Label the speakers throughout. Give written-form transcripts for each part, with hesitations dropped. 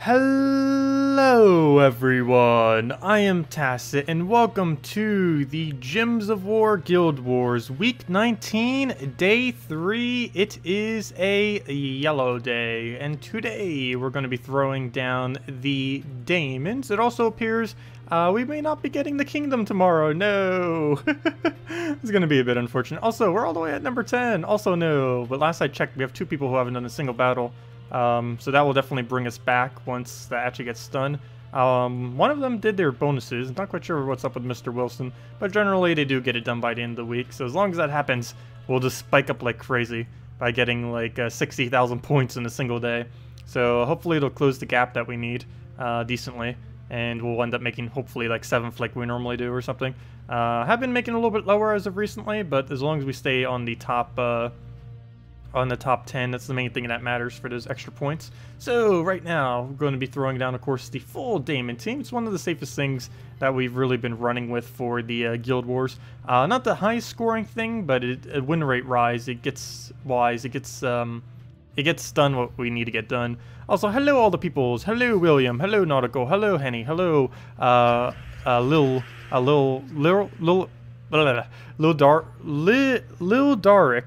Speaker 1: Hello everyone, I am Tacet and welcome to the Gems of War Guild Wars Week 19, Day 3. It is a yellow day and today we're going to be throwing down the Daemons. It also appears we may not be getting the kingdom tomorrow, no! It's going to be a bit unfortunate. Also, we're all the way at number 10, also no, but last I checked we have 2 people who haven't done a single battle. So that will definitely bring us back once that actually gets done. One of them did their bonuses. Not quite sure what's up with Mr. Wilson, but generally they do get it done by the end of the week. So as long as that happens, we'll just spike up like crazy by getting like 60,000 points in a single day. So hopefully it'll close the gap that we need decently, and we'll end up making hopefully like 7th like we normally do or something. Have been making a little bit lower as of recently, but as long as we stay on the top 10, that's the main thing that matters for those extra points. So right now we're going to be throwing down, of course, the full Daemon team. It's one of the safest things that we've really been running with for the Guild Wars. Not the highest scoring thing, but a win rate rise. It gets wise. It gets done what we need to get done. Also, hello all the peoples. Hello William. Hello Nautical. Hello Henny. Hello Lil Daric.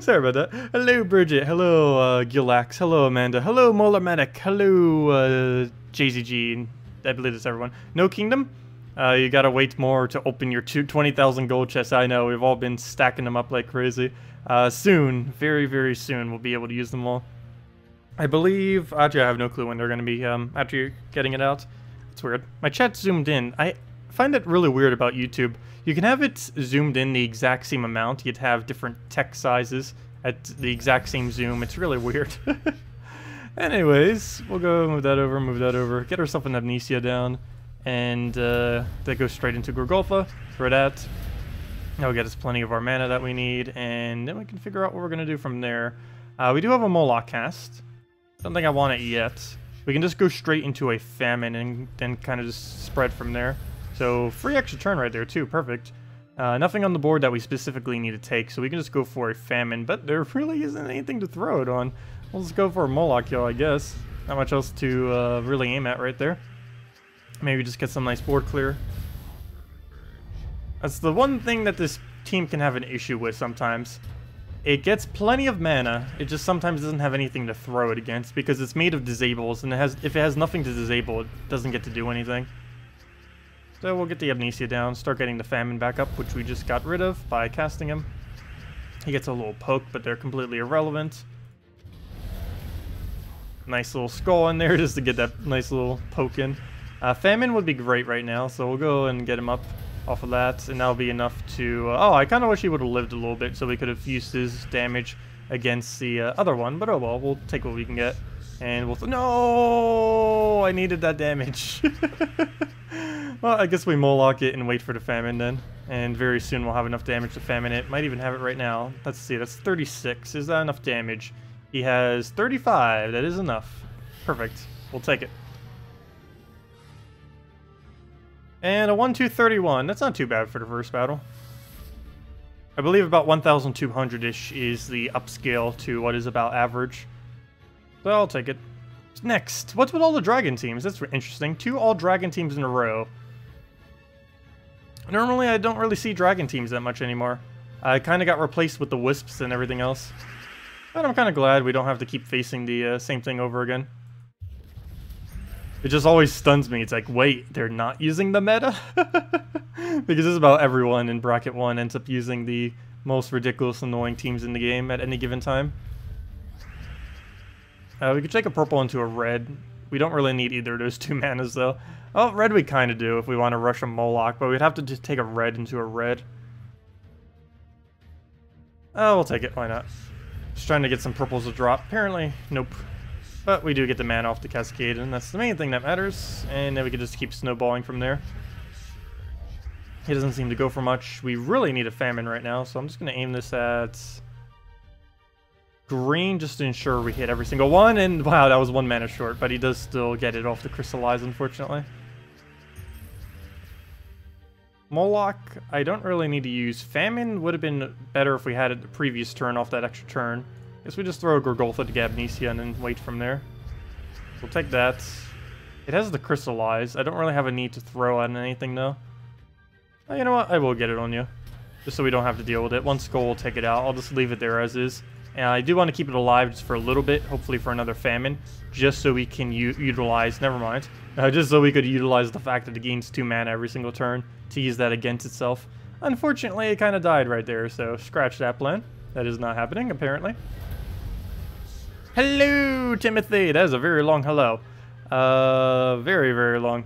Speaker 1: Sorry about that. Hello Bridget. Hello Gilax. Hello Amanda. Hello Molar Medic. Hello JZG. I believe that's everyone. No kingdom? You gotta wait more to open your 20,000 gold chests. I know, we've all been stacking them up like crazy. Soon, very, very soon, we'll be able to use them all. I believe, actually I have no clue when they're gonna be, after you're getting it out. It's weird. My chat's zoomed in. I find it really weird about YouTube. You can have it zoomed in the exact same amount. You'd have different text sizes at the exact same zoom. It's really weird. Anyways, we'll go move that over, get ourselves an Amnesia down, and that goes straight into Gorgolfa. Throw that. That'll get us plenty of our mana that we need, and then we can figure out what we're going to do from there. We do have a Moloch cast. Don't think I want it yet. We can just go straight into a Famine and then kind of just spread from there. So, free extra turn right there too, perfect. Nothing on the board that we specifically need to take, so we can just go for a Famine, but there really isn't anything to throw it on. We'll just go for a Moloch kill, I guess. Not much else to really aim at right there. Maybe just get some nice board clear. That's the one thing that this team can have an issue with sometimes. It gets plenty of mana, it just sometimes doesn't have anything to throw it against, because it's made of disables, and if it has nothing to disable, it doesn't get to do anything. So we'll get the Amnesia down, start getting the Famine back up, which we just got rid of by casting him. He gets a little poke, but they're completely irrelevant. Nice little skull in there just to get that nice little poke in. Famine would be great right now, so we'll go and get him up off of that, and that'll be enough to... oh, I kind of wish he would have lived a little bit so we could have used his damage against the other one, but oh well, we'll take what we can get. And we'll... no! I needed that damage. Well, I guess we Moloch it and wait for the Famine then. And very soon we'll have enough damage to Famine it. Might even have it right now. Let's see, that's 36. Is that enough damage? He has 35. That is enough. Perfect. We'll take it. And a 1-2-31. That's not too bad for the first battle. I believe about 1,200-ish is the upscale to what is about average. So I'll take it. Next, what's with all the dragon teams? That's interesting. 2 all-dragon teams in a row. Normally, I don't really see dragon teams that much anymore. I kind of got replaced with the wisps and everything else. But I'm kind of glad we don't have to keep facing the same thing over again. It just always stuns me. It's like, wait, they're not using the meta? Because it's about everyone in Bracket 1 ends up using the most ridiculous, annoying teams in the game at any given time. We could take a purple into a red. We don't really need either of those 2 manas, though. Oh, red we kind of do if we want to rush a Moloch, but we'd have to just take a red into a red. Oh, we'll take it. Why not? Just trying to get some purples to drop. Apparently, nope. But we do get the mana off the Cascade, and that's the main thing that matters. And then we can just keep snowballing from there. He doesn't seem to go for much. We really need a Famine right now, so I'm just going to aim this at... green just to ensure we hit every single one, and wow, that was 1 mana short, but he does still get it off the Crystallize, unfortunately. Moloch, I don't really need to use. Famine would have been better if we had it the previous turn off that extra turn. Guess we just throw a Gorgolfa to get Amnesia and then wait from there. We'll take that. It has the crystallize. I don't really have a need to throw on anything though. Oh, you know what? I will get it on you. Just so we don't have to deal with it. One skull will take it out. I'll just leave it there as is. And I do want to keep it alive just for a little bit, hopefully for another famine, just so we can utilize, never mind, just so we could utilize the fact that it gains 2 mana every single turn to use that against itself. Unfortunately, it kind of died right there, so scratch that plan. That is not happening, apparently. Hello, Timothy! That is a very long hello. Very, very long.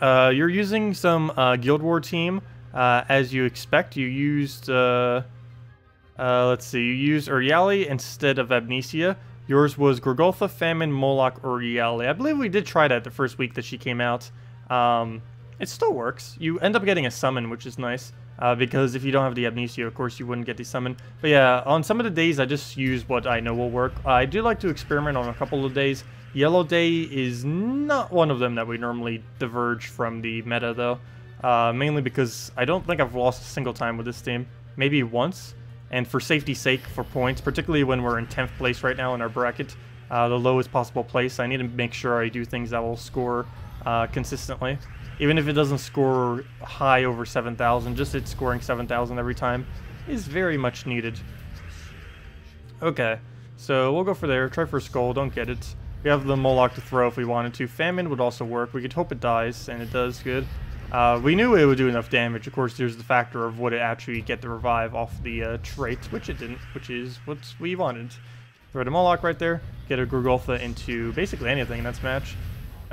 Speaker 1: You're using some Guild War team, as you expect. You used, let's see, you used Uriali instead of Amnesia. Yours was Gorgolfa, Famine, Moloch, Uriali. I believe we did try that the first week that she came out. It still works. You end up getting a summon, which is nice. Because if you don't have the Amnesia, of course, you wouldn't get the summon. But yeah, on some of the days, I just use what I know will work. I do like to experiment on a couple of days. Yellow Day is not one of them that we normally diverge from the meta, though. Mainly because I don't think I've lost a single time with this team. Maybe once. And for safety's sake, for points, particularly when we're in 10th place right now in our bracket, the lowest possible place, I need to make sure I do things that will score consistently. Even if it doesn't score high over 7,000, just it scoring 7,000 every time is very much needed. Okay, so we'll go for there. Try for Skull, don't get it. We have the Moloch to throw if we wanted to. Famine would also work. We could hope it dies, and it does good. We knew it would do enough damage. Of course, there's the factor of would it actually get the revive off the trait, which it didn't, which is what we wanted. Throw the Moloch right there, get a Gorgolfa into basically anything in that match.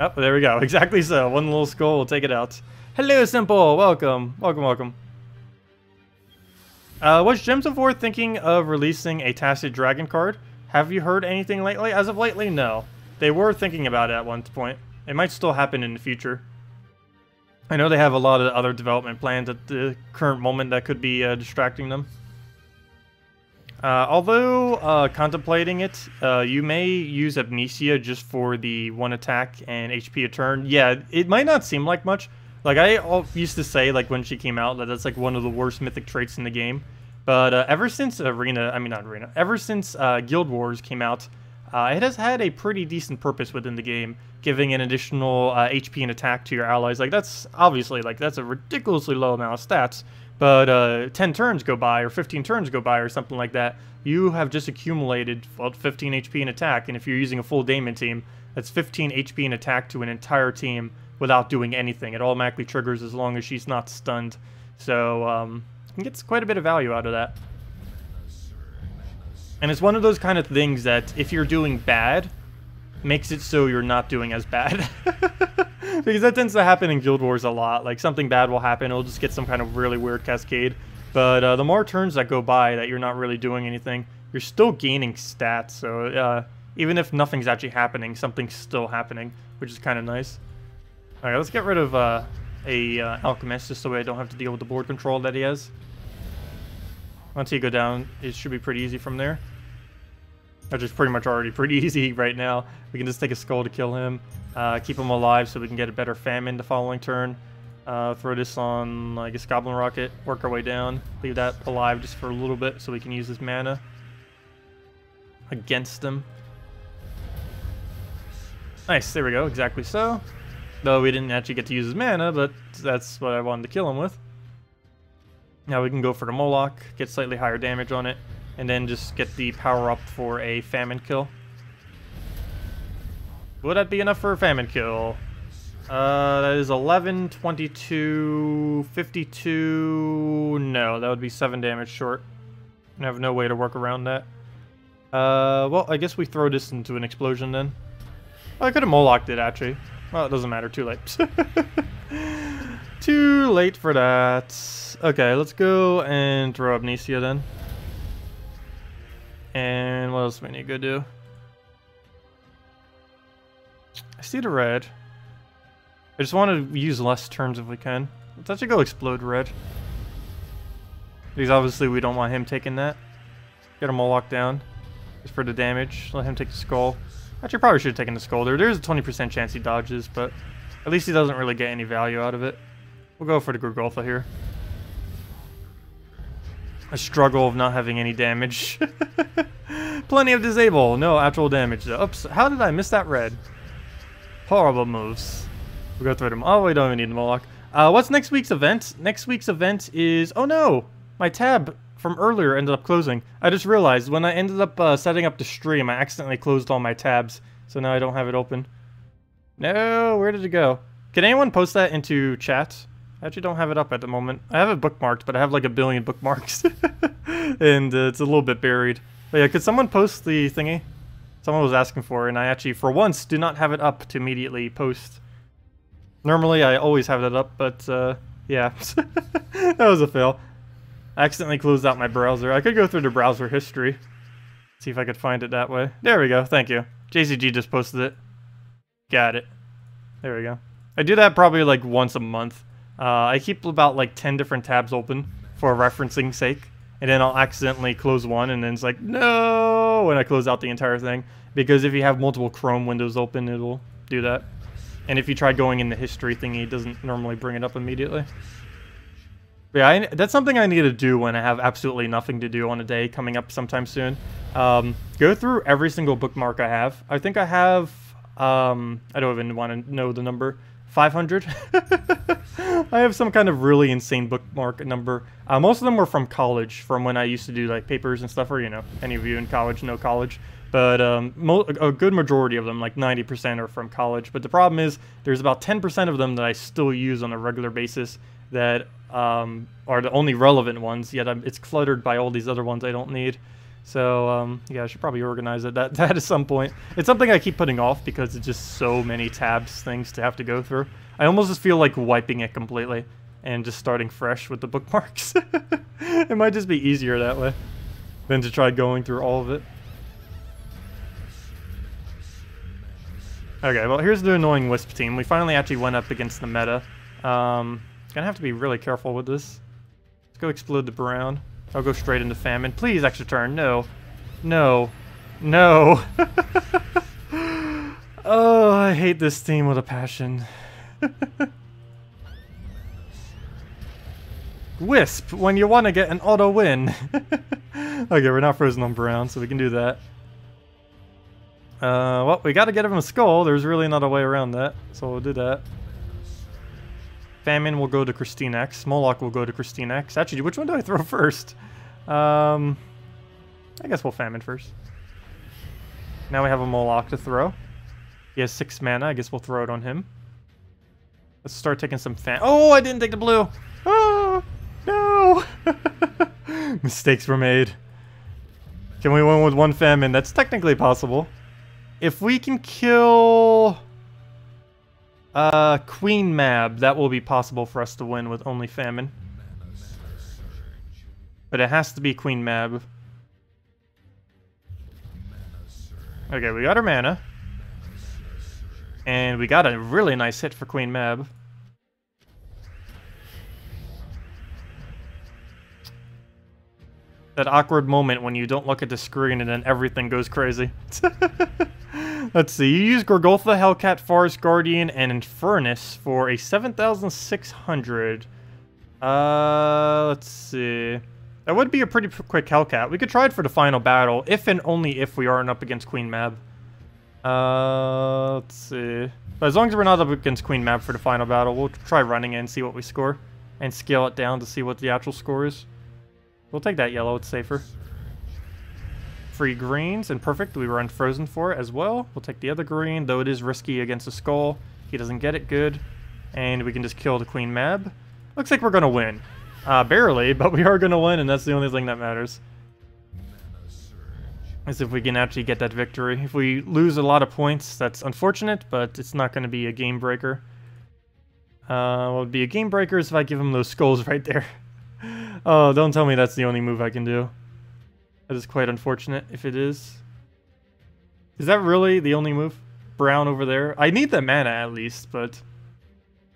Speaker 1: Oh, there we go. Exactly so. One little skull will take it out. Hello, Simple. Welcome. Welcome, welcome. Was Gems of War thinking of releasing a Tacet Dragon card? Have you heard anything lately? As of lately, no. They were thinking about it at one point. It might still happen in the future. I know they have a lot of other development plans at the current moment that could be distracting them. Although contemplating it, you may use Amnesia just for the 1 attack and HP a turn. Yeah, it might not seem like much. Like, I used to say, like, when she came out, that that's, like, one of the worst mythic traits in the game. But ever since ever since Guild Wars came out, it has had a pretty decent purpose within the game, giving an additional HP and attack to your allies. Like, that's, obviously, like, that's a ridiculously low amount of stats. But 10 turns go by, or 15 turns go by, or something like that, you have just accumulated, well, 15 HP and attack, and if you're using a full Daemon team, that's 15 HP and attack to an entire team without doing anything. It automatically triggers as long as she's not stunned. So, you can get quite a bit of value out of that. And it's one of those kind of things that, if you're doing bad, makes it so you're not doing as bad. Because that tends to happen in Guild Wars a lot. Like, something bad will happen, it'll just get some kind of really weird cascade. But the more turns that go by that you're not really doing anything, you're still gaining stats. So even if nothing's actually happening, something's still happening, which is kind of nice. Alright, let's get rid of a Alchemist, just so I don't have to deal with the board control that he has. Once you go down, it should be pretty easy from there. Which is pretty much already pretty easy right now. We can just take a skull to kill him. Keep him alive so we can get a better famine the following turn. Throw this on, I guess, Goblin Rocket. Work our way down. Leave that alive just for a little bit so we can use his mana against him. Nice, there we go. Exactly so. Though we didn't actually get to use his mana, but that's what I wanted to kill him with. Now we can go for the Moloch, get slightly higher damage on it, and then just get the power up for a famine kill. Would that be enough for a famine kill? That is 11, 22, 52... No, that would be 7 damage short. I have no way to work around that. Well, I guess we throw this into an explosion then. Well, I could have Moloched it, actually. Well, it doesn't matter, too late. Too late for that. Okay, let's go and throw Amnesia then. And what else do we need to go do? I see the red. I just want to use less turns if we can. Let's actually go explode red. Because obviously we don't want him taking that. Get a Moloch down. Just for the damage. Let him take the skull. Actually, probably should have taken the skull there. There's a 20% chance he dodges, but at least he doesn't really get any value out of it. We'll go for the Gorgolfa here. A struggle of not having any damage. plenty of disable. No actual damage though. Oops, how did I miss that red? Horrible moves. We'll go through them. Oh, we don't even need the Moloch. What's next week's event? Next week's event is... Oh no! My tab from earlier ended up closing. I just realized when I ended up setting up the stream, I accidentally closed all my tabs. So now I don't have it open. No, where did it go? Can anyone post that into chat? I actually don't have it up at the moment. I have it bookmarked, but I have like 1 billion bookmarks. And it's a little bit buried. But yeah, could someone post the thingy? Someone was asking for it, and I actually, for once, do not have it up to immediately post. Normally, I always have it up, but yeah. That was a fail. I accidentally closed out my browser. I could go through the browser history. See if I could find it that way. There we go, thank you. JCG just posted it. Got it. There we go. I do that probably like once a month. I keep about like 10 different tabs open for referencing sake. And then I'll accidentally close one and then it's like, no! When I close out the entire thing. Because if you have multiple Chrome windows open, it'll do that. And if you try going in the history thingy, it doesn't normally bring it up immediately. But yeah, that's something I need to do when I have absolutely nothing to do on a day coming up sometime soon. Go through every single bookmark I have. I think I have, I don't even want to know the number, 500? I have some kind of really insane bookmark number. Most of them were from college, from when I used to do like papers and stuff, or you know, any of you in college know college. But a good majority of them, like 90%, are from college. But the problem is, there's about 10% of them that I still use on a regular basis that are the only relevant ones, yet it's cluttered by all these other ones I don't need. So, yeah, I should probably organize it that at some point. It's something I keep putting off because it's just so many tabs, things to have to go through. I almost just feel like wiping it completely and just starting fresh with the bookmarks. It might just be easier that way than to try going through all of it. Okay, well, here's the annoying Wisp team. We finally actually went up against the meta. Gonna have to be really careful with this. Let's go explode the brown. I'll go straight into famine. Please, extra turn. No. No. No. Oh, I hate this team with a passion. Wisp, when you want to get an auto win. Okay, we're not frozen on brown, so we can do that. Well, we gotta get him a skull. There's really not a way around that, so we'll do that. Famine will go to KrissTigger. Moloch will go to KrissTigger. Actually, which one do I throw first? I guess we'll Famine first. Now we have a Moloch to throw. He has 6 mana. I guess we'll throw it on him. Let's start taking some Oh, I didn't take the blue! Oh, no! Mistakes were made. Can we win with 1 Famine? That's technically possible. If we can kill... Queen Mab, that will be possible for us to win with only Famine. But it has to be Queen Mab. Okay, we got our mana. And we got a really nice hit for Queen Mab. That awkward moment when you don't look at the screen and then everything goes crazy. Let's see, you use Gorgolfa, Hellcat, Forest Guardian, and Infernus for a 7,600. Let's see. That would be a pretty quick Hellcat. We could try it for the final battle, if and only if we aren't up against Queen Mab. Let's see. But as long as we're not up against Queen Mab for the final battle, we'll try running in, see what we score, and scale it down to see what the actual score is. We'll take that yellow, it's safer. Free greens, and perfect, we run frozen for it as well. We'll take the other green, though it is risky against a skull. He doesn't get it, good. And we can just kill the Queen Mab. Looks like we're gonna win. Barely, but we are gonna win, and that's the only thing that matters. Is if we can actually get that victory. If we lose a lot of points, that's unfortunate, but it's not gonna be a game breaker. What would be a game breaker is if I give him those skulls right there. Oh, don't tell me that's the only move I can do. That is quite unfortunate if it is. Is that really the only move? Brown over there? I need the mana at least, but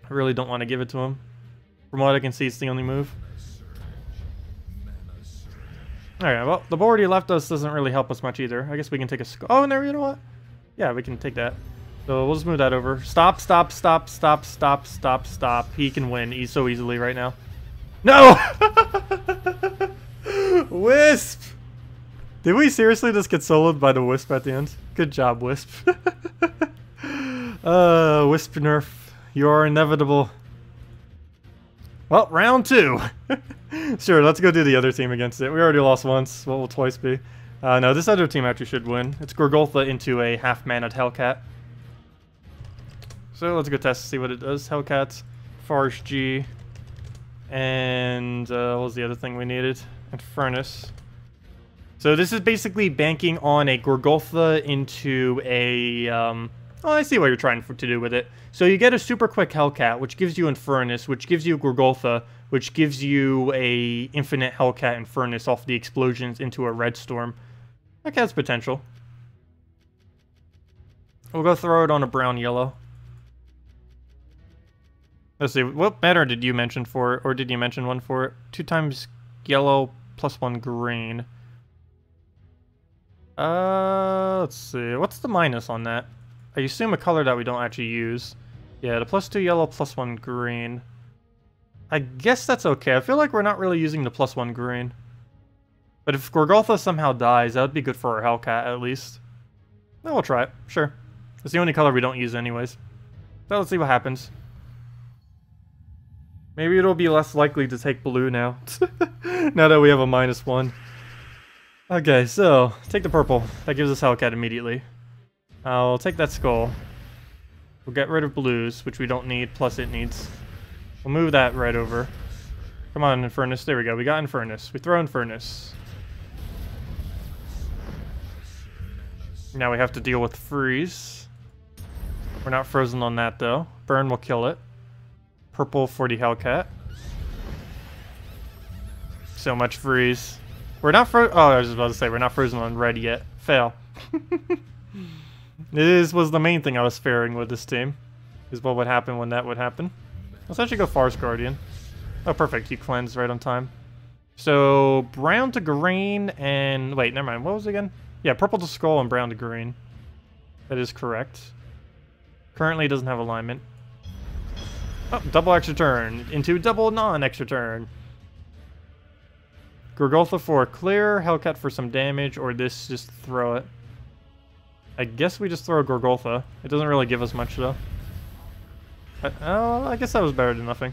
Speaker 1: I really don't want to give it to him. From what I can see, it's the only move. Alright, well, the board he left us doesn't really help us much either. I guess we can take a skull. Oh, no, you know what? Yeah, we can take that. So we'll just move that over. Stop, stop, stop, stop, stop, stop, stop. He can win so easily right now. No! Wisp! Did we seriously just get soloed by the Wisp at the end? Good job, Wisp. Wisp nerf. You are inevitable. Well, round 2. Sure, let's go do the other team against it. We already lost once. What will twice be? No, this other team actually should win. It's Gorgoltha into a half-maned Hellcat. So let's go test to see what it does. Hellcat, Forest G, and what was the other thing we needed? And Furnace. So this is basically banking on a Gorgoltha into a... oh, I see what you're trying to do with it. So you get a super quick Hellcat, which gives you Infernus, which gives you Gorgoltha, which gives you a infinite Hellcat and Furnace off the explosions into a Red Storm. That has potential. We'll go throw it on a brown-yellow. Let's see, what banner did you mention for it, or did you mention one for it? 2 times yellow plus 1 green. Let's see, what's the minus on that? I assume a color that we don't actually use. Yeah, the +2 yellow, +1 green. I guess that's okay. I feel like we're not really using the +1 green. But if Gorgoltha somehow dies, that would be good for our Hellcat, at least. Well, we'll try it. Sure. It's the only color we don't use anyways. So let's see what happens. Maybe it'll be less likely to take blue now. Now that we have a -1. Okay, so, take the purple. That gives us Hellcat immediately. I'll take that skull. We'll get rid of blues, which we don't need, plus it needs. We'll move that right over. Come on, Infernus. There we go. We got Infernus. We throw Infernus. Now we have to deal with freeze. We're not frozen on that, though. Burn will kill it. Purple for the Hellcat. So much freeze. We're not oh, I was about to say, we're not frozen on red yet. Fail. Was the main thing I was fearing with this team. Is what would happen when that would happen. Let's actually go Forest Guardian. Oh, perfect. You cleanse right on time. So, brown to green and... Wait, never mind. What was it again? Yeah, purple to skull and brown to green. That is correct. Currently doesn't have alignment. Oh, double extra turn into double non-extra turn. Gorgoltha for clear, Hellcat for some damage, or this, just throw it. I guess we just throw a Gorgoltha. It doesn't really give us much, though. Oh, I guess that was better than nothing.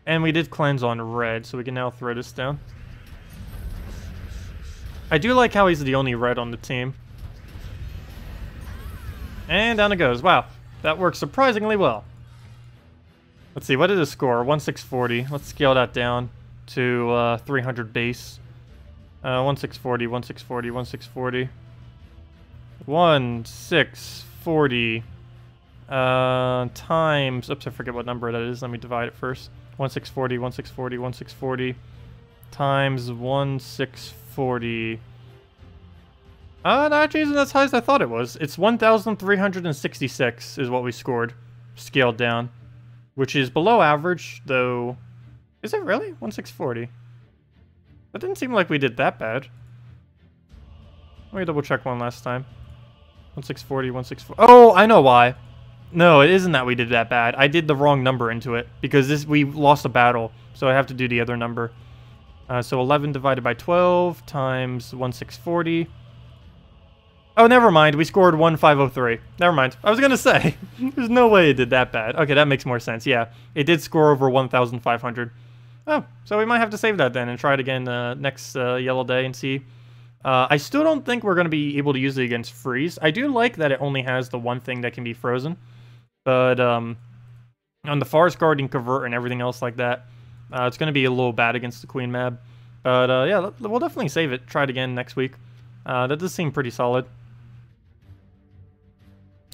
Speaker 1: And we did cleanse on red, so we can now throw this down. I do like how he's the only red on the team. And down it goes. Wow, that works surprisingly well. Let's see, what did it score? 1640. Let's scale that down to 300 base. 1640, 1640, 1640. 1640 times... Oops, I forget what number that is. Let me divide it first. 1640, 1640, 1640 times 1640. That actually isn't as high as I thought it was. It's 1,366 is what we scored, scaled down, which is below average, though. Is it really? 1640. That didn't seem like we did that bad. Let me double check one last time. 1640, 1640. Oh, I know why. No, it isn't that we did that bad. I did the wrong number into it because we lost a battle, so I have to do the other number. So 11 divided by 12 times 1640. Oh, never mind. We scored 1503. Never mind. I was going to say, there's no way it did that bad. Okay, that makes more sense. Yeah, it did score over 1,500. Oh, so we might have to save that then and try it again next yellow day and see. I still don't think we're going to be able to use it against freeze. I do like that it only has the one thing that can be frozen. But on the Forest Guardian convert and everything else like that, it's going to be a little bad against the Queen Mab. But yeah, we'll definitely save it. Try it again next week. That does seem pretty solid.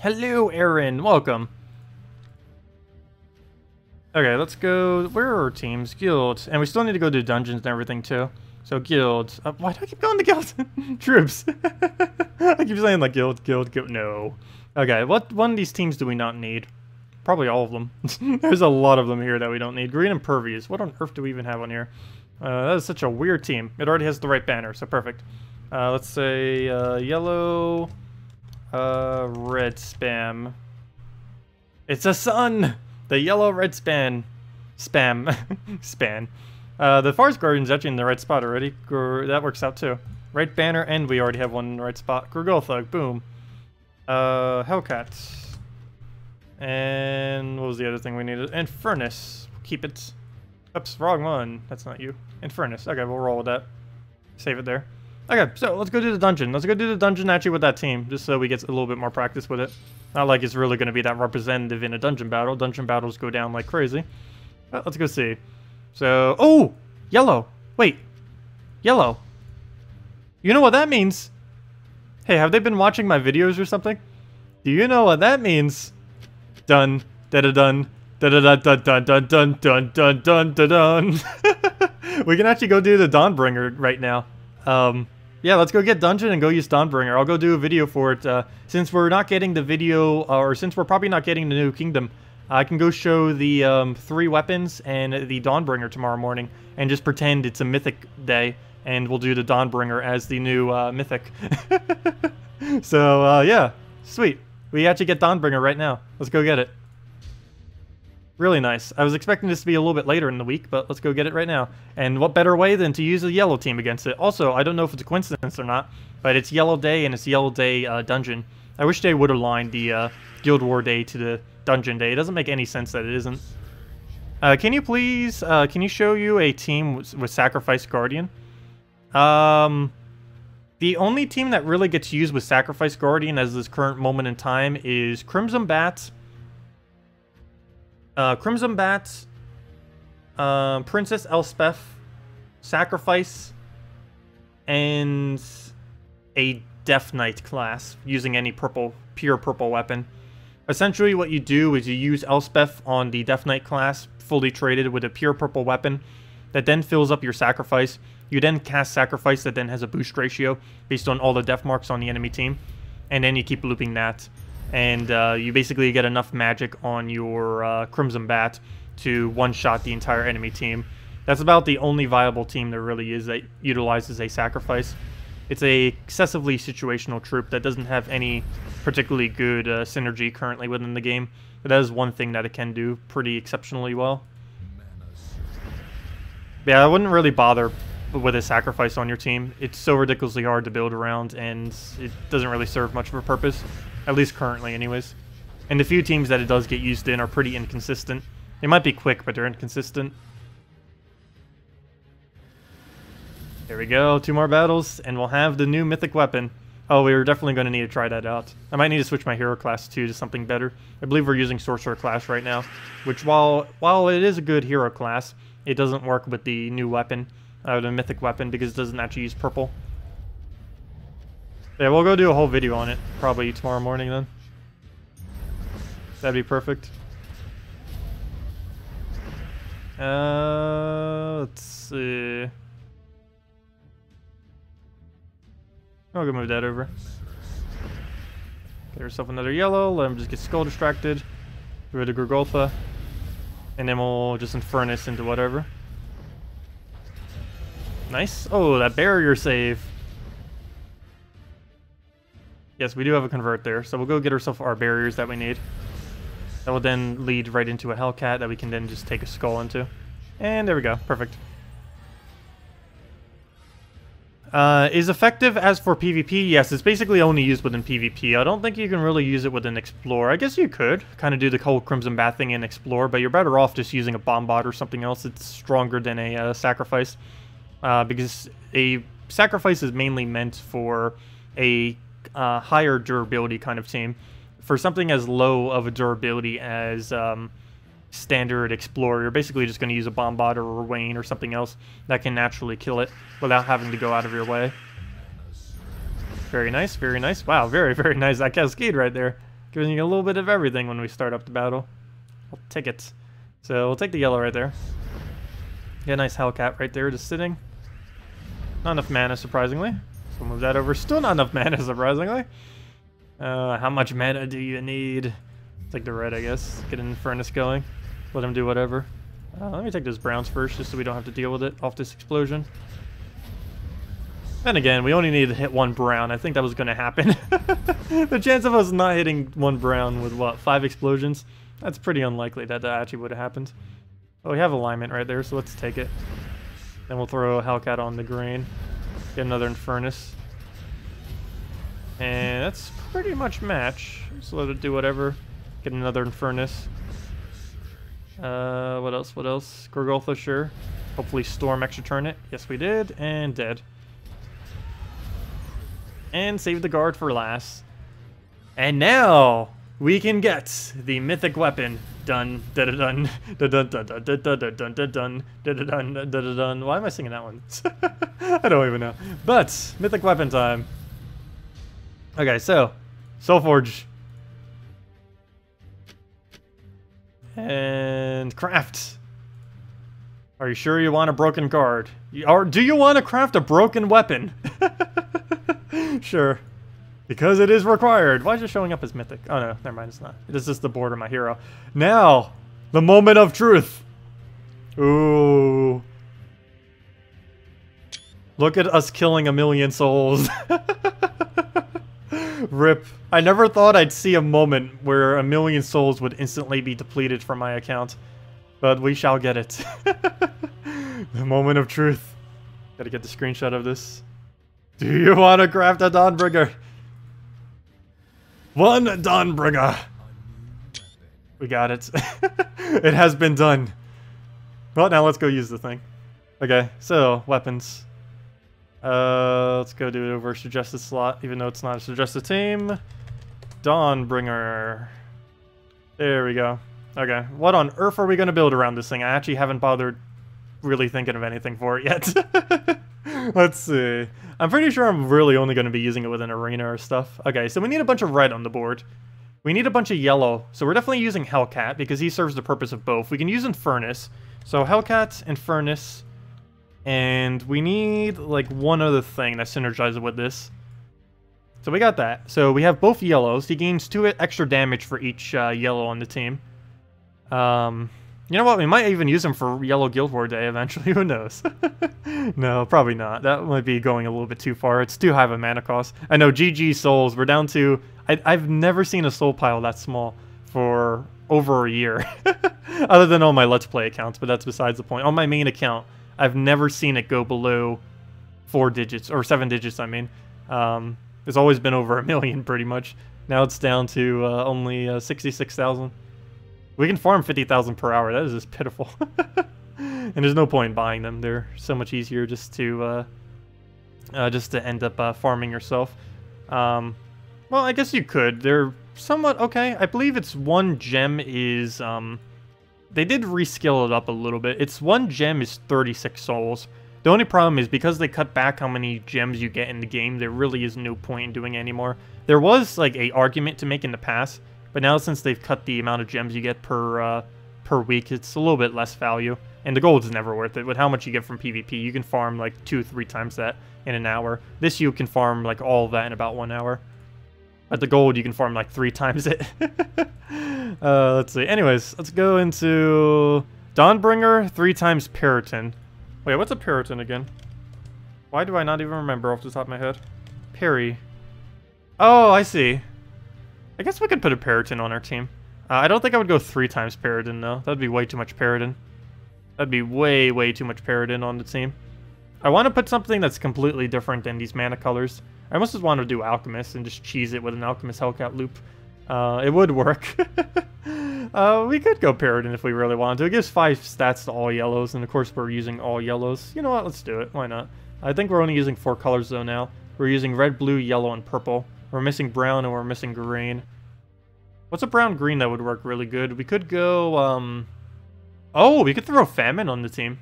Speaker 1: Hello, Aaron. Welcome. Okay, let's go. Where are our teams? Guilds. And we still need to go do dungeons and everything, too. So, guilds. Why do I keep going to guilds? Troops. I keep saying, like, guild. No. Okay, what one of these teams do we not need? Probably all of them. There's a lot of them here that we don't need. Green Impervious. What on earth do we even have on here? That is such a weird team. It already has the right banner, so perfect. Let's say yellow, red spam. It's a sun! The yellow red spam. Span. The Forest Guardian's actually in the right spot already. That works out too. Right banner, and we already have one in the right spot. Grugolthug, boom. Hellcats. And what was the other thing we needed? And Furnace. Keep it. Oops, wrong one. That's not you. And Furnace. Okay, we'll roll with that. Save it there. Okay, so let's go do the dungeon. Let's go do the dungeon actually with that team, just so we get a little bit more practice with it. Not like it's really going to be that representative in a dungeon battle. Dungeon battles go down like crazy. But let's go see. So, oh! Yellow! Wait. Yellow. You know what that means? Hey, have they been watching my videos or something? Do you know what that means? Dun, da-da-dun, da-da-da-dun-dun-dun-dun-dun-dun-dun. We can actually go do the Dawnbringer right now. Yeah, let's go get dungeon and go use Dawnbringer. I'll go do a video for it. Since we're not getting the video, or since we're probably not getting the new kingdom, I can go show the 3 weapons and the Dawnbringer tomorrow morning and just pretend it's a mythic day, and we'll do the Dawnbringer as the new mythic. So, yeah, sweet. We actually get Dawnbringer right now. Let's go get it. Really nice. I was expecting this to be a little bit later in the week, but let's go get it right now. And what better way than to use a yellow team against it? Also, I don't know if it's a coincidence or not, but it's Yellow Day and it's Yellow Day dungeon. I wish they would align the Guild War Day to the dungeon day. It doesn't make any sense that it isn't. Can you please, can you show you a team with Sacrifice Guardian? The only team that really gets used with Sacrifice Guardian as this current moment in time is Crimson Bat, Princess Elspeth, Sacrifice, and a Death Knight class using any pure purple weapon. Essentially what you do is you use Elspeth on the Death Knight class, fully traded with a pure purple weapon, that then fills up your Sacrifice. You then cast Sacrifice that then has a boost ratio based on all the death marks on the enemy team, and then you keep looping that. And you basically get enough magic on your Crimson Bat to one-shot the entire enemy team. That's about the only viable team there really is that utilizes a Sacrifice. It's a excessively situational troop that doesn't have any particularly good synergy currently within the game. But that is one thing that it can do pretty exceptionally well. Yeah, I wouldn't really bother with a Sacrifice on your team. It's so ridiculously hard to build around, and it doesn't really serve much of a purpose. At least currently, anyways. And the few teams that it does get used in are pretty inconsistent. They might be quick, but they're inconsistent. There we go, 2 more battles, and we'll have the new mythic weapon. Oh, we were definitely going to need to try that out. I might need to switch my hero class, too, to something better. I believe we're using Sorcerer class right now, which, while it is a good hero class, it doesn't work with the new weapon, the mythic weapon, because it doesn't actually use purple. Yeah, we'll go do a whole video on it, probably tomorrow morning then. That'd be perfect. Let's see. I'll go move that over. Get herself another yellow, let him just get skull distracted. Get rid of Grugoltha. And then we'll just Infernus into whatever. Nice. Oh, that barrier save. Yes, we do have a convert there, so we'll go get ourselves our barriers that we need. That will then lead right into a Hellcat that we can then just take a skull into. And there we go. Perfect. Is effective as for PvP? Yes, it's basically only used within PvP. I don't think you can really use it within Explore. I guess you could kind of do the whole Crimson Bat thing in Explore, but you're better off just using a Bomb Bot or something else. It's stronger than a Sacrifice. Because a Sacrifice is mainly meant for a higher durability kind of team. For something as low of a durability as standard Explorer, you're basically just going to use a Bomb Bot or a Wayne or something else that can naturally kill it without having to go out of your way. Very nice, very nice. Wow, very, very nice. That cascade right there. Giving you a little bit of everything when we start up the battle. I'll take it. So we'll take the yellow right there. Get a nice Hellcat right there just sitting. Not enough mana, surprisingly. So we'll move that over. Still not enough mana, surprisingly. How much mana do you need? Take the red, I guess. Get an Infernus going. Let him do whatever. Let me take those browns first, just so we don't have to deal with it off this explosion. And again, we only need to hit 1 brown. I think that was going to happen. The chance of us not hitting 1 brown with, what, 5 explosions? That's pretty unlikely that actually would have happened. Oh, we have alignment right there, so let's take it. Then we'll throw a Hellcat on the green. Get another Infernus. And that's pretty much match. Just let it do whatever. Get another Infernus. What else? What else? Gorgoltha, sure. Hopefully Storm extra turn it. Yes, we did. And dead. And save the guard for last. And now we can get the mythic weapon. Dun da da dun da dun da da da da dun da dun da da dun da da dun. Why am I singing that one? I don't even know. But mythic weapon time. Okay, so Soulforge and craft. Are you sure you want a broken card? Or do you want to craft a broken weapon? Sure. Because it is required. Why is it showing up as mythic? Oh no, never mind, it's not. It is just the border, my hero. Now, the moment of truth. Ooh. Look at us killing 1,000,000 souls. Rip. I never thought I'd see a moment where 1,000,000 souls would instantly be depleted from my account. But we shall get it. The moment of truth. Gotta get the screenshot of this. Do you want to craft a Dawnbringer? One Dawnbringer. We got it. It has been done. Well, now let's go use the thing. Okay, so weapons. Let's go do it over a suggested slot, even though it's not a suggested team. Dawnbringer. There we go. Okay, what on earth are we going to build around this thing? I actually haven't bothered really thinking of anything for it yet. Let's see. I'm pretty sure I'm really only going to be using it with an arena or stuff. Okay, so we need a bunch of red on the board. We need a bunch of yellow. So we're definitely using Hellcat because he serves the purpose of both. We can use Infernus. So Hellcat, Infernus, and we need like one other thing that synergizes with this. So we got that. So we have both yellows. He gains 2 extra damage for each yellow on the team. You know what? We might even use him for Yellow Guild War Day eventually. Who knows? No, probably not. That might be going a little bit too far. It's too high of a mana cost. I know, GG souls. We're down to... I've never seen a soul pile that small for over a year. Other than on my Let's Play accounts, but that's besides the point. On my main account, I've never seen it go below 4 digits, or 7 digits, I mean. It's always been over 1,000,000, pretty much. Now it's down to only 66,000. We can farm 50,000 per hour. That is just pitiful. And there's no point in buying them. They're so much easier just to end up farming yourself. Well, I guess you could. They're somewhat okay. I believe it's 1 gem is... they did rescale it up a little bit. It's 1 gem is 36 souls. The only problem is because they cut back how many gems you get in the game, there really is no point in doing it anymore. There was like a argument to make in the past, but now since they've cut the amount of gems you get per week, it's a little bit less value. And the gold is never worth it. With how much you get from PvP, you can farm like 2-3 times that in an hour. This you can farm like all of that in about 1 hour. At the gold, you can farm like 3 times it. Let's see. Anyways, let's go into Dawnbringer 3 times Periton. Wait, what's a Periton again? Why do I not even remember off the top of my head? Perry. Oh, I see. I guess we could put a Periton on our team. I don't think I would go 3 times Periton, though. That'd be way too much Periton. That'd be way, way too much Periton on the team. I want to put something that's completely different than these mana colors. I almost just want to do Alchemist and just cheese it with an Alchemist Hellcat loop. It would work. We could go Periton if we really wanted to. It gives 5 stats to all yellows, and of course we're using all yellows. You know what? Let's do it. Why not? I think we're only using 4 colors though now. We're using red, blue, yellow, and purple. We're missing brown and we're missing green. What's a brown-green that would work really good? We could go, oh, we could throw Famine on the team.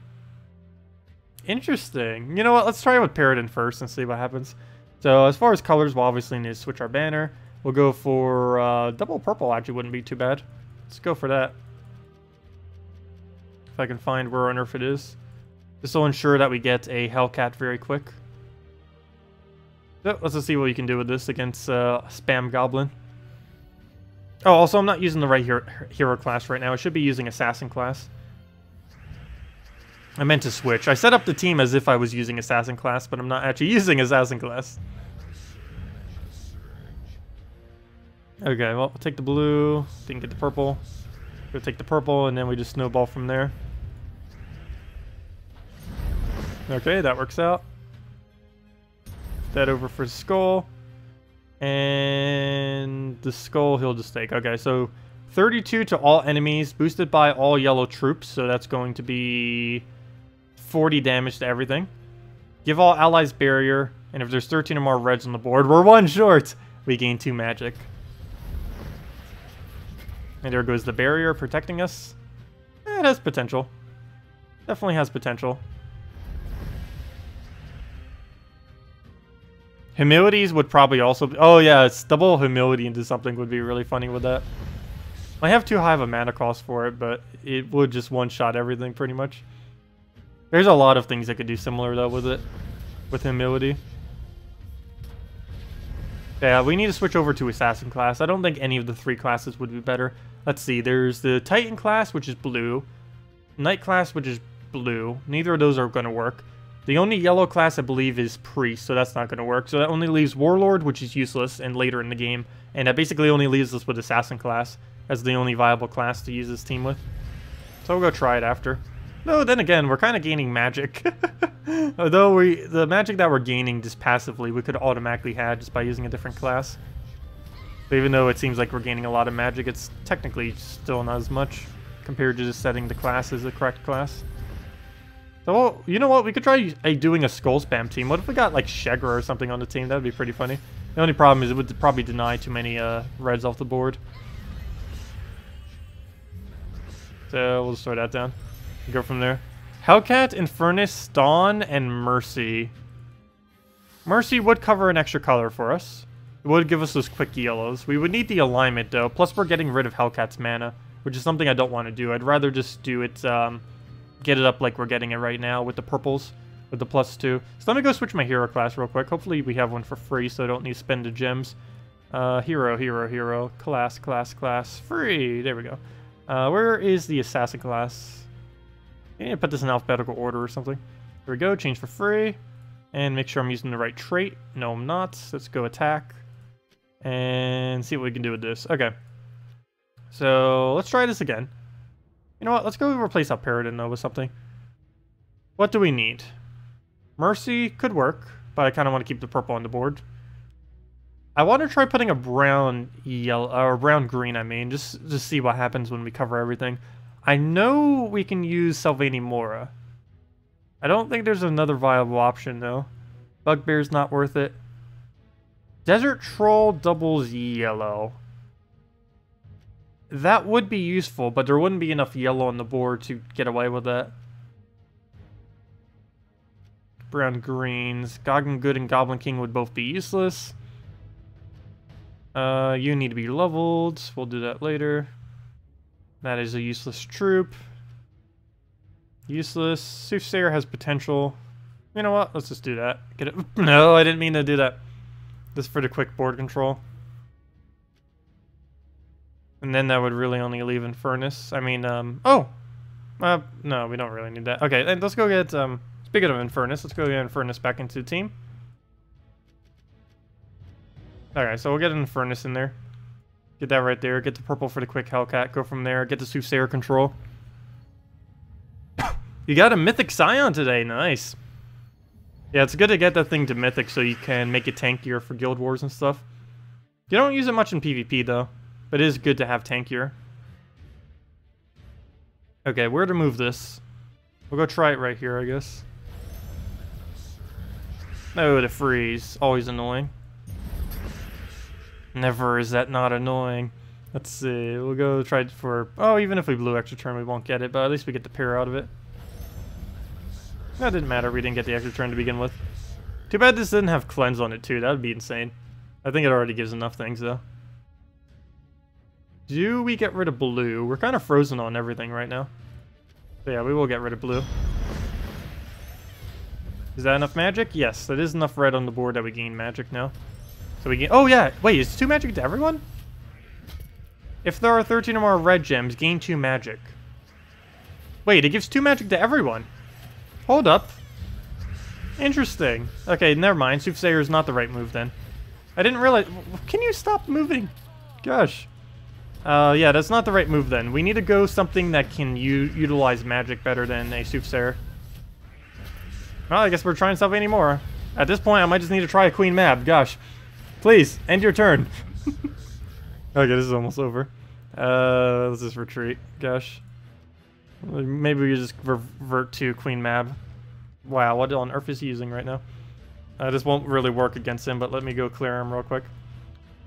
Speaker 1: Interesting. You know what? Let's try it with Periton first and see what happens. So as far as colors, we'll obviously need to switch our banner. We'll go for double purple, actually wouldn't be too bad. Let's go for that. If I can find where on earth it is. This will ensure that we get a Hellcat very quick. So let's just see what we can do with this against Spam Goblin. Oh, also I'm not using the right hero class right now. I should be using Assassin class. I meant to switch. I set up the team as if I was using Assassin class, but I'm not actually using Assassin class. Okay, well, we'll take the blue. Didn't get the purple. We'll take the purple, and then we just snowball from there. Okay, that works out. that over for skull. And the skull he'll just take. Okay, so 32 to all enemies, boosted by all yellow troops. So that's going to be 40 damage to everything. Give all allies barrier. And if there's 13 or more reds on the board, we're 1 short. We gain 2 magic. And there goes the barrier protecting us. It has potential. Definitely has potential. Humilities would probably also be... Oh yeah, it's double humility into something would be really funny with that. I have too high of a mana cost for it, but it would just one-shot everything pretty much. There's a lot of things that could do similar though with it. With humility. Yeah, we need to switch over to Assassin class. I don't think any of the 3 classes would be better. Let's see, there's the Titan class, which is blue. Knight class, which is blue. Neither of those are going to work. The only yellow class, I believe, is Priest, so that's not going to work. So that only leaves Warlord, which is useless, and later in the game. And that basically only leaves us with Assassin class as the only viable class to use this team with. So we'll go try it after. No, then again, we're kind of gaining magic. Although the magic that we're gaining just passively, we could automatically have just by using a different class. But even though it seems like we're gaining a lot of magic, it's technically still not as much compared to just setting the class as the correct class. So, you know what? We could try doing a skull spam team. What if we got like Shegra or something on the team? That would be pretty funny. The only problem is it would probably deny too many reds off the board. So we'll just throw that down. Go from there. Hellcat, Infernus, Dawn, and Mercy. Mercy would cover an extra color for us. It would give us those quick yellows. We would need the alignment though. Plus we're getting rid of Hellcat's mana, which is something I don't want to do. I'd rather just do it, get it up like we're getting it right now with the purples, with the +2. So let me go switch my hero class real quick. Hopefully we have one for free so I don't need to spend the gems. Hero. Class. Free. There we go. Where is the assassin class? I need to put this in alphabetical order or something. There we go. Change for free. And make sure I'm using the right trait. No, I'm not. Let's go attack. And see what we can do with this. Okay. So let's try this again. You know what? Let's go replace our Paradin though with something. What do we need? Mercy could work, but I kind of want to keep the purple on the board. I want to try putting a brown yellow or brown green. I mean, just see what happens when we cover everything. I know we can use Sylvani Mora. I don't think there's another viable option though. Bugbear's not worth it. Desert Troll doubles yellow. That would be useful, but there wouldn't be enough yellow on the board to get away with that. Brown greens. Goblin Good and Goblin King would both be useless. You need to be leveled. We'll do that later. That is a useless troop. Useless. Soothsayer has potential. You know what? Let's just do that. Get it? No, I didn't mean to do that. Just for the quick board control. And then that would really only leave Infernus. I mean, no, we don't really need that. Okay, then let's go get, speaking of Infernus, let's go get Infernus back into the team. Alright, so we'll get an Infernus in there. Get that right there. Get the purple for the quick Hellcat. Go from there. Get the Soothsayer control. You got a Mythic Scion today. Nice. Yeah, it's good to get that thing to Mythic so you can make it tankier for Guild Wars and stuff. You don't use it much in PvP, though. But it is good to have tankier. Okay, where to move this? We'll go try it right here, I guess. Oh, the freeze. Always annoying. Never is that not annoying. Let's see. We'll go try it for... Oh, even if we blew extra turn, we won't get it. But at least we get the pair out of it. That didn't matter. We didn't get the extra turn to begin with. Too bad this didn't have cleanse on it, too. That would be insane. I think it already gives enough things, though. Do we get rid of blue? We're kind of frozen on everything right now. So yeah, we will get rid of blue. Is that enough magic? Yes, that is enough red on the board that we gain magic now. So we gain... Oh yeah, wait, is 2 magic to everyone? If there are 13 or more red gems, gain 2 magic. Wait, it gives 2 magic to everyone. Hold up. Interesting. Okay, never mind. Soothsayer is not the right move then. I didn't realize... Can you stop moving? Gosh. Yeah, that's not the right move then. We need to go something that can utilize magic better than a Soothsayer. Well, I guess we're trying Sylvani Mora. At this point, I might just need to try a queen map. Gosh. Please, end your turn. Okay, this is almost over. Let's just retreat. Gosh. Maybe we just revert to queen map. Wow, what on earth is he using right now? This won't really work against him, but let me go clear him real quick.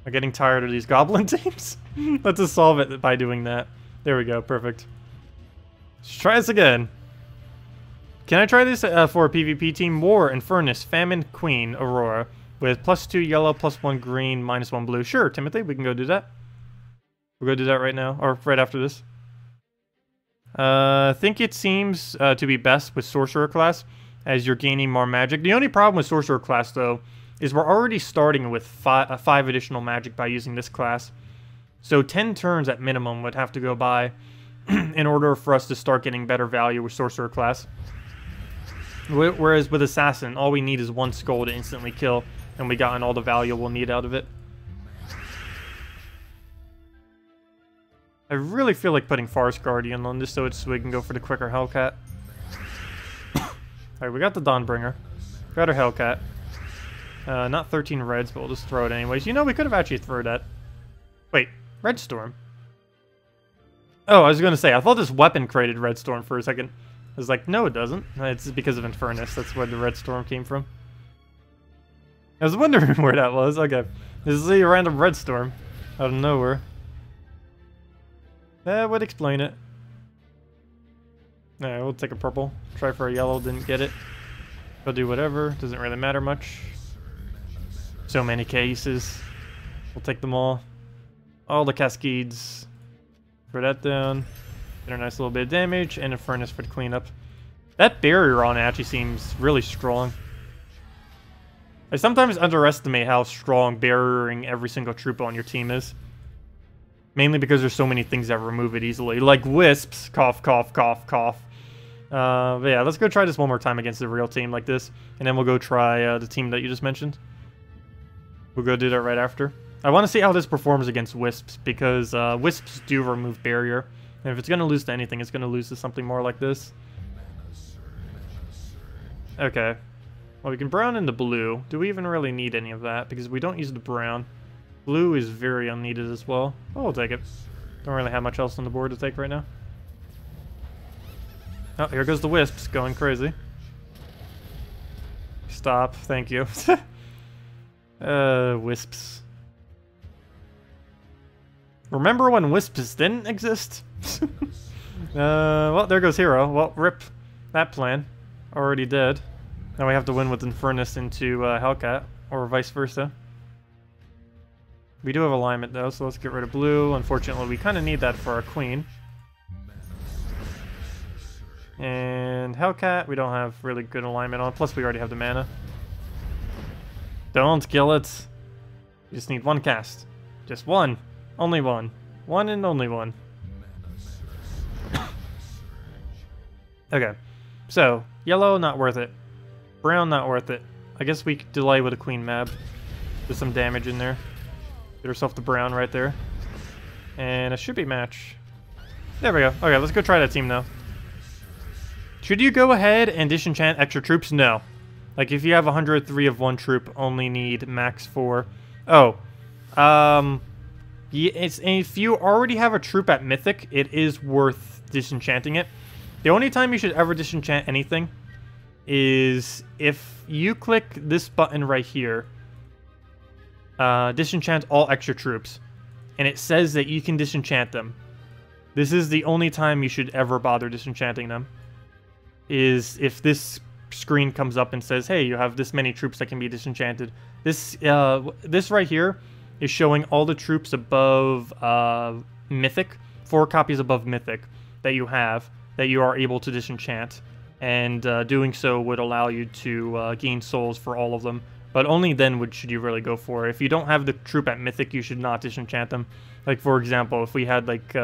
Speaker 1: I'm getting tired of these goblin teams. Let's just solve it by doing that. There we go, perfect. Let's try this again. Can I try this for a PvP team? War, Infernus, Famine, Queen, Aurora. With +2 yellow, +1 green, -1 blue. Sure, Timothy, we can go do that. We'll go do that right now, or right after this. I think it seems to be best with Sorcerer class, as you're gaining more magic. The only problem with Sorcerer class, though, is we're already starting with 5 additional magic by using this class. So 10 turns at minimum would have to go by in order for us to start getting better value with Sorcerer class. Whereas with Assassin, all we need is 1 skull to instantly kill, and we gotten all the value we'll need out of it. I really feel like putting Forest Guardian on this so we can go for the quicker Hellcat. Alright, we got the Dawnbringer. Got our Hellcat. Not 13 reds, but we'll just throw it anyways. You know, we could have actually thrown that. Wait, Red Storm? Oh, I was going to say, I thought this weapon created Red Storm for a second. I was like, no it doesn't. It's because of Infernus. That's where the Red Storm came from. I was wondering where that was. Okay. This is a random Red Storm out of nowhere. That would explain it. Alright, we'll take a purple. Try for a yellow, didn't get it. We'll do whatever. Doesn't really matter much. So many cases. We'll take them all. All the Cascades. Throw that down. Get a nice little bit of damage. And a Furnace for the cleanup. That barrier on it actually seems really strong. I sometimes underestimate how strong barriering every single troop on your team is. Mainly because there's so many things that remove it easily. Like Wisps. Cough, cough, cough, cough. But yeah, let's go try this one more time against a real team like this. And then we'll go try the team that you just mentioned. We'll go do that right after. I want to see how this performs against Wisps. Because Wisps do remove barrier. And if it's going to lose to anything, it's going to lose to something more like this. Okay. Well, we can brown into blue. Do we even really need any of that? Because we don't use the brown. Blue is very unneeded as well. Oh, we'll take it. Don't really have much else on the board to take right now. Oh, here goes the Wisps going crazy. Stop, thank you. Wisps. Remember when Wisps didn't exist? Well, there goes Hero. Well, rip that plan. Already dead. Now we have to win with Infernus into Hellcat, or vice versa. We do have alignment though, so let's get rid of blue. Unfortunately, we kind of need that for our queen. And Hellcat, we don't have really good alignment on. Plus, we already have the mana. Don't kill it. You just need 1 cast. Just 1. Only 1. 1 and only 1. Okay. So, yellow, not worth it. Brown, not worth it. I guess we could delay with a queen mab. There's some damage in there. Get herself the brown right there. And it should be match. There we go. Okay, let's go try that team now. Should you go ahead and disenchant extra troops? No. Like, if you have 103 of 1 troop, only need max 4. Oh. Yeah, if you already have a troop at Mythic, it is worth disenchanting it. The only time you should ever disenchant anything is if you click this button right here, disenchant all extra troops, and it says that you can disenchant them. This is the only time you should ever bother disenchanting them, is if this screen comes up and says, hey, you have this many troops that can be disenchanted. This right here is showing all the troops above Mythic, 4 copies above Mythic that you have, that you are able to disenchant, and doing so would allow you to gain souls for all of them. But only then should you really go for it. If you don't have the troop at Mythic, you should not disenchant them. Like, for example, if we had, like,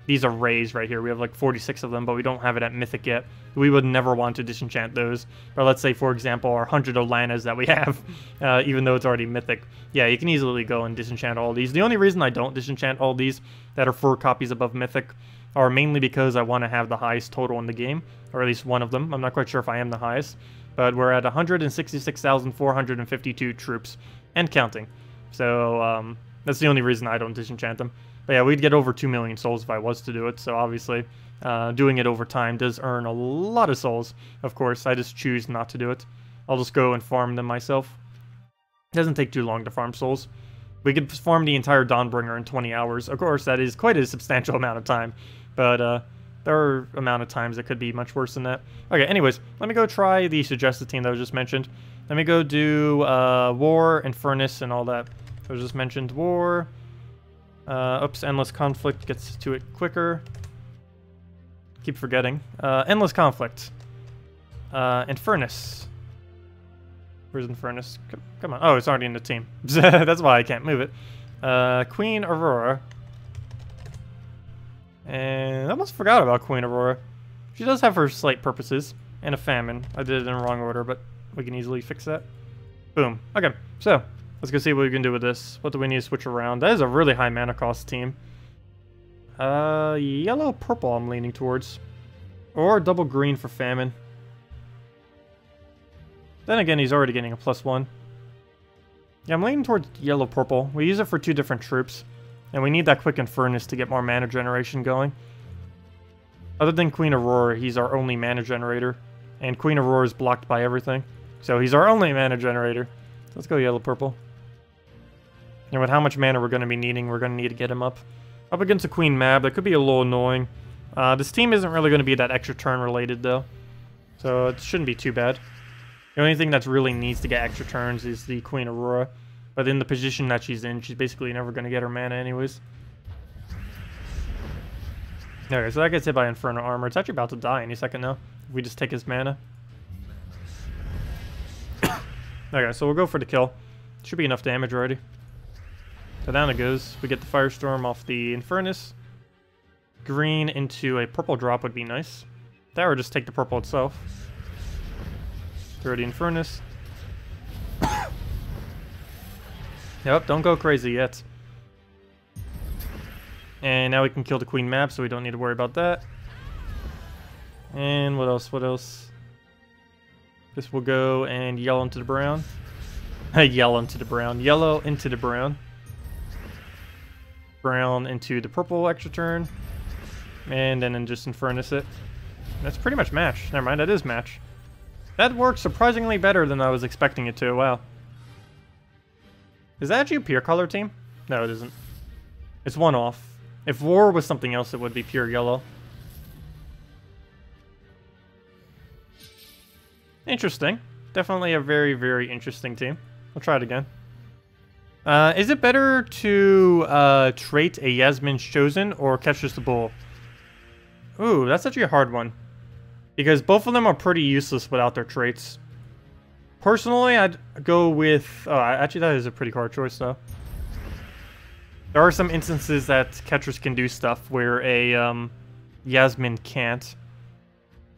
Speaker 1: these arrays right here, we have, like, 46 of them, but we don't have it at Mythic yet, we would never want to disenchant those. Or let's say, for example, our 100 Olanas that we have, even though it's already Mythic. Yeah, you can easily go and disenchant all these. The only reason I don't disenchant all these that are 4 copies above Mythic are mainly because I want to have the highest total in the game, or at least one of them. I'm not quite sure if I am the highest. but we're at 166,452 troops and counting. So that's the only reason I don't disenchant them. But yeah, we'd get over 2 million souls if I was to do it. So obviously, doing it over time does earn a lot of souls. Of course, I just choose not to do it. I'll just go and farm them myself. It doesn't take too long to farm souls. We could farm the entire Dawnbringer in 20 hours. Of course, that is quite a substantial amount of time. But there are amount of times that could be much worse than that. Okay, anyways, let me go try the suggested team that was just mentioned. Let me go do War and Furnace and all that. I was just mentioned War. Oops, Endless Conflict gets to it quicker. Keep forgetting. Endless Conflict. And Furnace. Where's the Furnace? Come on. Oh, it's already in the team. That's why I can't move it. Queen Aurora. And I almost forgot about Queen Aurora. She does have her slight purposes. And a famine. I did it in the wrong order, but we can easily fix that. Boom. Okay, so let's go see what we can do with this. What do we need to switch around? That is a really high mana cost team. Yellow, purple I'm leaning towards. Or double green for famine. Then again, he's already getting a +1. Yeah, I'm leaning towards yellow, purple. We use it for 2 different troops. And we need that Quicken Furnace to get more mana generation going. Other than Queen Aurora, he's our only mana generator. And Queen Aurora is blocked by everything. So he's our only mana generator. So let's go yellow, purple. And with how much mana we're going to be needing, we're going to need to get him up. Up against a Queen Mab, that could be a little annoying. This team isn't really going to be that extra turn related though. So it shouldn't be too bad. The only thing that really needs to get extra turns is the Queen Aurora. But in the position that she's in, she's basically never going to get her mana anyways. Okay, so that gets hit by Infernal Armor. It's actually about to die any second now. If we just take his mana. Okay, so we'll go for the kill. Should be enough damage already. So down it goes. We get the Firestorm off the Infernus. Green into a purple drop would be nice. That or just take the purple itself. Throw the Infernus. Yep, don't go crazy yet. And now we can kill the Queen Map, so we don't need to worry about that. And what else? What else? This will go and yellow into the brown. Yellow into the brown. Yellow into the brown. Brown into the purple extra turn. And then just Infernus it. That's pretty much match. Never mind, that is match. That works surprisingly better than I was expecting it to. Wow. Is that actually a pure color team? No, it isn't. It's one off. If War was something else, it would be pure yellow. Interesting. Definitely a very, very interesting team. I'll try it again. Is it better to trait a Yasmin's Chosen or catch just the bull? Ooh, that's actually a hard one. Because both of them are pretty useless without their traits. Personally, I'd go with... Oh, actually, that is a pretty hard choice, though. There are some instances that catchers can do stuff where a Yasmin can't.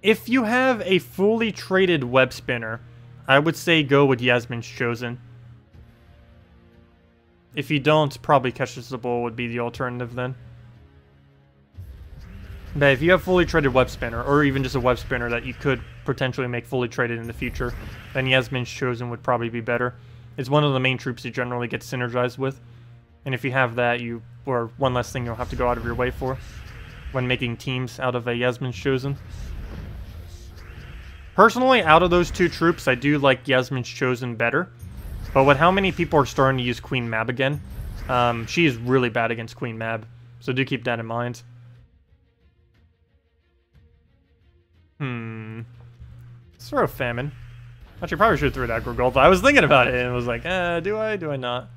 Speaker 1: If you have a fully traded web spinner, I would say go with Yasmin's Chosen. If you don't, probably Catches the Bull would be the alternative then. But if you have fully traded web spinner, or even just a web spinner that you could potentially make fully traded in the future, then Yasmin's Chosen would probably be better. It's one of the main troops you generally get synergized with. And if you have that, or one less thing you'll have to go out of your way for when making teams out of a Yasmin's Chosen. Personally, out of those two troops, I do like Yasmin's Chosen better. But with how many people are starting to use Queen Mab again, she is really bad against Queen Mab. So do keep that in mind. Let's throw a Famine. Actually, probably should have thrown Agrigulf. I was thinking about it and was like, do I? Do I not?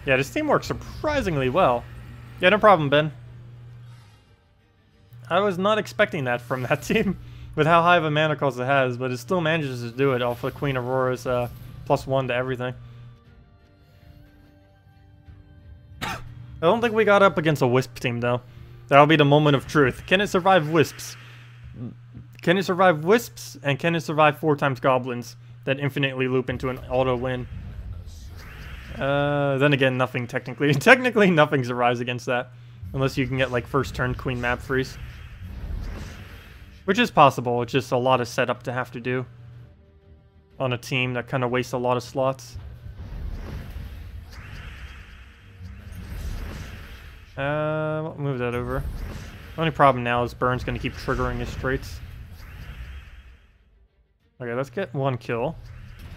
Speaker 1: Yeah, this team works surprisingly well. Yeah, no problem, Ben. I was not expecting that from that team with how high of a mana cost it has, but it still manages to do it off of Queen Aurora's +1 to everything. I don't think we got up against a Wisp team, though. That'll be the moment of truth. Can it survive Wisps? Can it survive Wisps? And can it survive 4x Goblins that infinitely loop into an auto win? Then again, nothing technically. Technically, nothing survives against that. Unless you can get, like, first turn queen map freeze. Which is possible, it's just a lot of setup to have to do. On a team that kind of wastes a lot of slots. We'll move that over. The only problem now is Burn's going to keep triggering his traits. Okay, let's get one kill.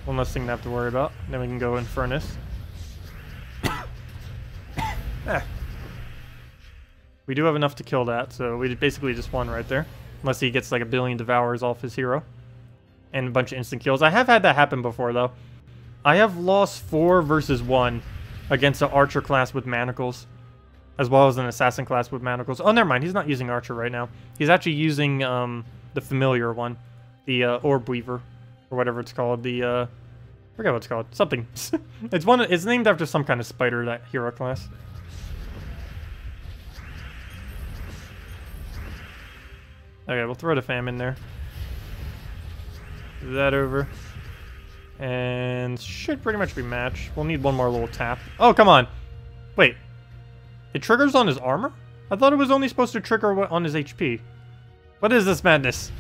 Speaker 1: One less thing to have to worry about. Then we can go in Furnace. We do have enough to kill that, so we basically just won right there. Unless he gets like a billion devours off his hero. And a bunch of instant kills. I have had that happen before, though. I have lost 4 versus 1 against an archer class with manacles. As well as an assassin class with manacles. Oh, never mind. He's not using archer right now. He's actually using the familiar one. The orb weaver. Or whatever it's called. The, I forget what it's called. Something. It's named after some kind of spider, that hero class. Okay, we'll throw the fam in there. Do that over. And should pretty much be matched. We'll need one more little tap. Oh, come on. Wait. It triggers on his armor? I thought it was only supposed to trigger on his HP. What is this madness?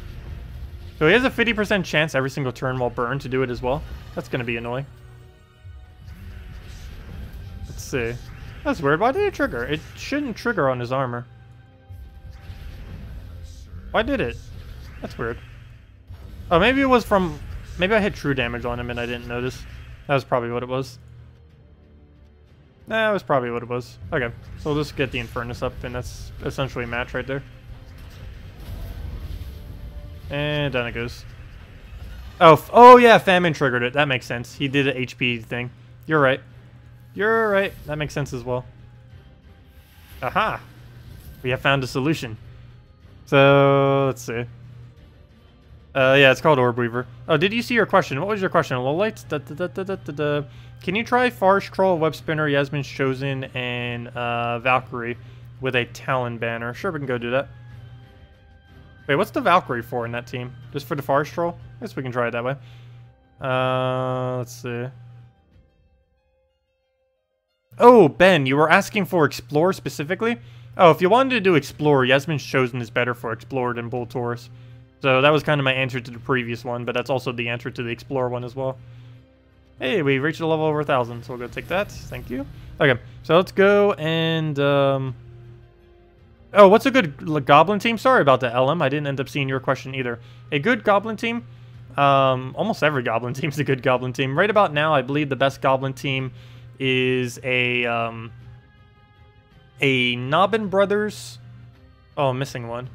Speaker 1: So he has a 50% chance every single turn while burned to do it as well. That's going to be annoying. Let's see. That's weird. Why did it trigger? It shouldn't trigger on his armor. Why did it? That's weird. Oh, maybe it was from... Maybe I hit true damage on him and I didn't notice. That was probably what it was. That was probably what it was. Okay, so we'll just get the Infernus up, and that's essentially a match right there. And down it goes. Oh yeah, Famine triggered it. That makes sense. He did an HP thing. You're right. You're right. That makes sense as well. Aha! We have found a solution. So, let's see. Yeah, it's called Orb Weaver. Oh, did you see your question? What was your question? Lowlights? Can you try Forest Troll, Web Spinner, Yasmin's Chosen, and Valkyrie with a Talon banner? Sure, we can go do that. Wait, what's the Valkyrie for in that team? Just for the Forest Troll? I guess we can try it that way. Let's see. Oh, Ben, you were asking for Explore specifically? Oh, if you wanted to do Explore, Yasmin's Chosen is better for Explore than Bull Taurus. So that was kind of my answer to the previous one, but that's also the answer to the Explorer one as well. Hey, we reached a level over 1,000, so we'll go take that. Thank you. Okay, so let's go and... Oh, what's a good Goblin team? Sorry about that, LM. I didn't end up seeing your question either. A good Goblin team? Almost every Goblin team is a good Goblin team. Right about now, I believe the best Goblin team is a Nobbin Brothers... Oh, I'm missing one.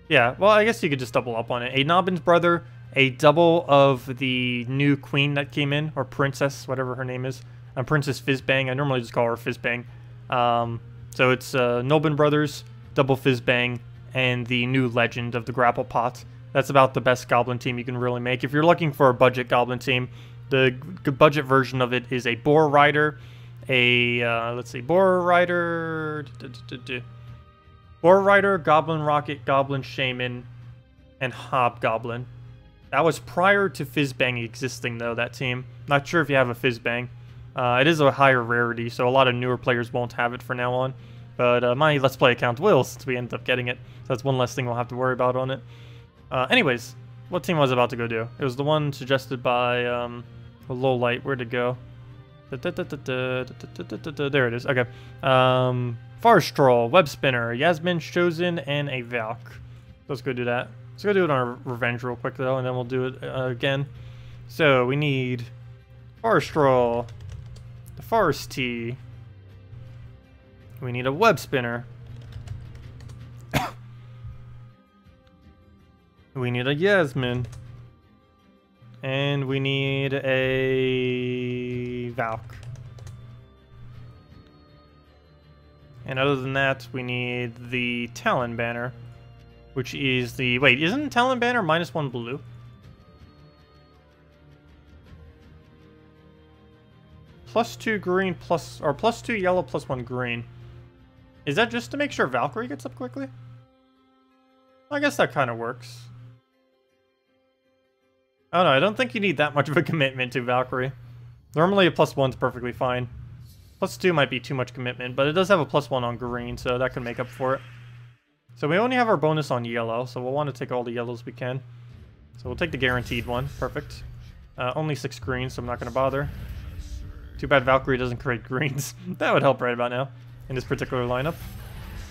Speaker 1: Yeah, well, I guess you could just double up on it. A Nobbin's brother, a double of the new queen that came in, or princess, whatever her name is. Princess Fizzbang. I normally just call her Fizzbang. So it's Nobbin Brothers, double Fizzbang, and the new legend of the Grapple Pot. That's about the best Goblin team you can really make. If you're looking for a budget Goblin team, the budget version of it is a Boar Rider, let's see, Boar Rider... Boar Rider, Goblin Rocket, Goblin Shaman, and Hobgoblin. That was prior to Fizzbang existing, though, that team. Not sure if you have a Fizzbang. It is a higher rarity, so a lot of newer players won't have it from now on. But my Let's Play account will, since we ended up getting it. So that's one less thing we'll have to worry about on it. Anyways, what team was I about to go do? It was the one suggested by Lowlight. Where'd it go? There it is. Okay. Forest Troll, Web Spinner, Yasmin's Chosen, and a Valk. Let's go do that. Let's go do it on our Revenge real quick, though, and then we'll do it again. So, we need Forest Troll, the Forest Tea. We need a Web Spinner. We need a Yasmin. And we need a Valk. And other than that, we need the Talon banner, which is the... Wait, isn't Talon banner -1 blue? +2 green or +2 yellow +1 green. Is that just to make sure Valkyrie gets up quickly? I guess that kind of works. I don't know. I don't think you need that much of a commitment to Valkyrie. Normally a +1's perfectly fine. +2 might be too much commitment, but it does have a +1 on green, so that can make up for it. So we only have our bonus on yellow, so we'll want to take all the yellows we can. So we'll take the guaranteed one. Perfect. Only 6 greens, so I'm not going to bother. Too bad Valkyrie doesn't create greens. That would help right about now in this particular lineup.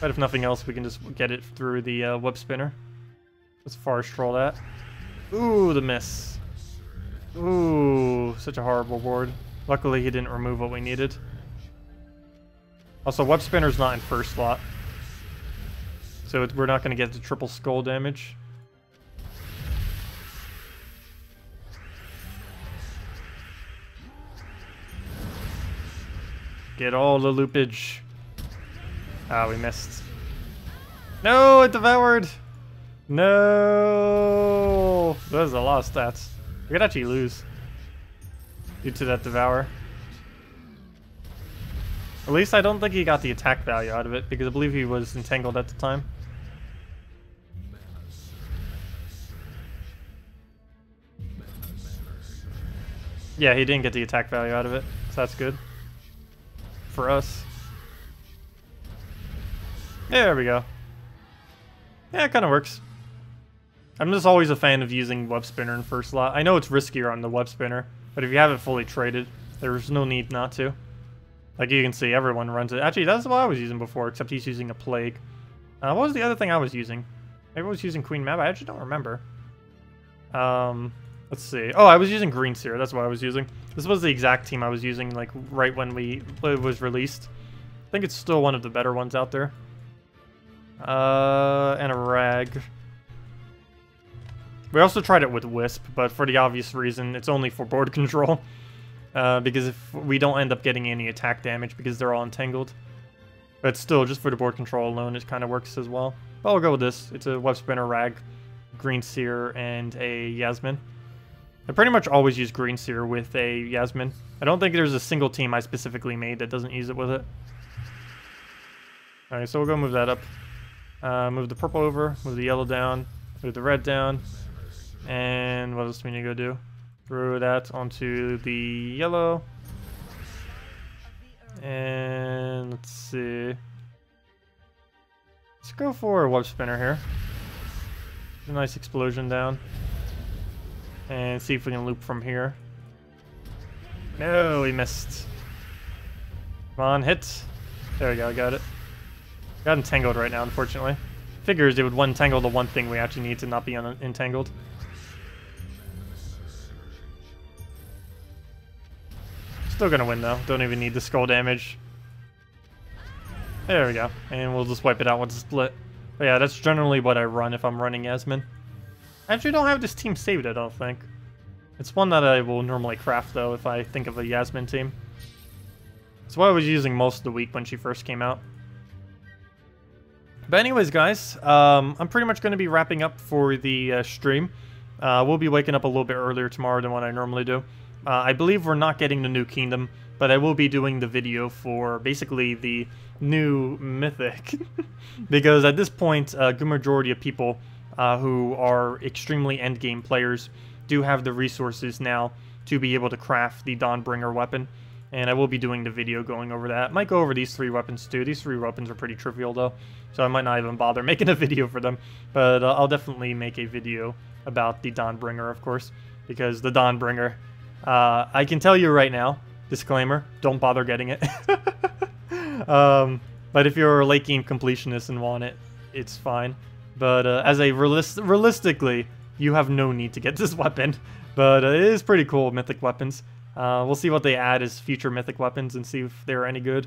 Speaker 1: But if nothing else, we can just get it through the web spinner. Let's forest troll that. Ooh, the miss. Ooh, such a horrible board. Luckily, he didn't remove what we needed. Also, web spinner's not in first slot. So we're not going to get the triple skull damage. Get all the loopage. Ah, we missed. No, it devoured. No. That was a lot of stats. We could actually lose due to that devour. At least I don't think he got the attack value out of it, because I believe he was entangled at the time. Yeah, he didn't get the attack value out of it, so that's good. For us. There we go. Yeah, it kind of works. I'm just always a fan of using web spinner in first slot. I know it's riskier on the web spinner, but if you have it fully traded, there's no need not to. Like you can see, everyone runs it. Actually, that's what I was using before, except he's using a plague. What was the other thing I was using? Maybe I was using Queen Mab. I actually don't remember. Let's see. Oh, I was using Green Seer. That's what I was using. This was the exact team I was using, like, right when it was released. I think it's still one of the better ones out there. And a Rag. We also tried it with Wisp, but for the obvious reason, it's only for board control. Because if we don't end up getting any attack damage because they're all entangled. But still, just for the board control alone, it kind of works as well. But I'll go with this. It's a Web Spinner, Rag, Green Seer, and a Yasmin. I pretty much always use Green Seer with a Yasmin. I don't think there's a single team I specifically made that doesn't use it with it. Alright, so we'll go move that up. Move the purple over, move the yellow down, move the red down. And what else do we need to go do? Throw that onto the yellow. And let's see. Let's go for a web spinner here. A nice explosion down. And see if we can loop from here. No, we missed. Come on, hit. There we go, got it. Got entangled right now, unfortunately. Figures it would untangle the one thing we actually need to not be entangled. Still gonna win though. Don't even need the skull damage. There we go. And we'll just wipe it out with a split. But yeah, that's generally what I run if I'm running Yasmin. I actually don't have this team saved, I don't think. It's one that I will normally craft though if I think of a Yasmin team. It's what I was using most of the week when she first came out. But anyways, guys, I'm pretty much going to be wrapping up for the stream. We'll be waking up a little bit earlier tomorrow than what I normally do. I believe we're not getting the new kingdom, but I will be doing the video for basically the new mythic. Because at this point, a good majority of people who are extremely endgame players do have the resources now to be able to craft the Dawnbringer weapon. And I will be doing the video going over that. Might go over these 3 weapons too. These 3 weapons are pretty trivial though, so I might not even bother making a video for them. But I'll definitely make a video about the Dawnbringer, of course, because the Dawnbringer, I can tell you right now, disclaimer, don't bother getting it. But if you're a late game completionist and want it, it's fine. But as a realistically, you have no need to get this weapon. But it is pretty cool, mythic weapons. We'll see what they add as future mythic weapons and see if they're any good.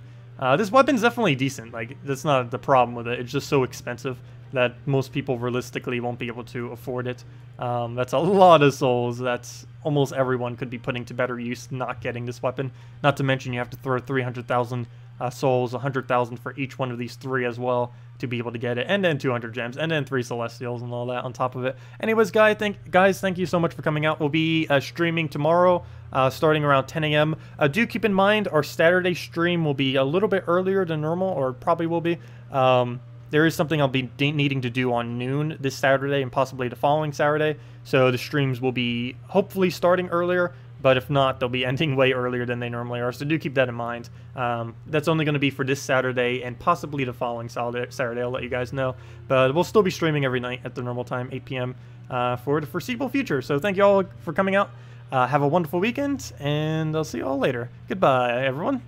Speaker 1: This weapon's definitely decent. Like, that's not the problem with it. It's just so expensive that most people realistically won't be able to afford it. That's a lot of souls. That's almost everyone could be putting to better use not getting this weapon. Not to mention you have to throw 300,000 souls, 100,000 for each one of these 3 as well to be able to get it, and then 200 gems, and then 3 celestials and all that on top of it. Anyways, guys, thank you so much for coming out. We'll be streaming tomorrow, starting around 10 a.m. Do keep in mind our Saturday stream will be a little bit earlier than normal, or probably will be. There is something I'll be needing to do on noon this Saturday and possibly the following Saturday, so the streams will be hopefully starting earlier. But if not, they'll be ending way earlier than they normally are, so do keep that in mind. That's only going to be for this Saturday and possibly the following Saturday. I'll let you guys know. But we'll still be streaming every night at the normal time, 8 p.m. For the foreseeable future. So thank you all for coming out. Have a wonderful weekend, and I'll see you all later. Goodbye, everyone.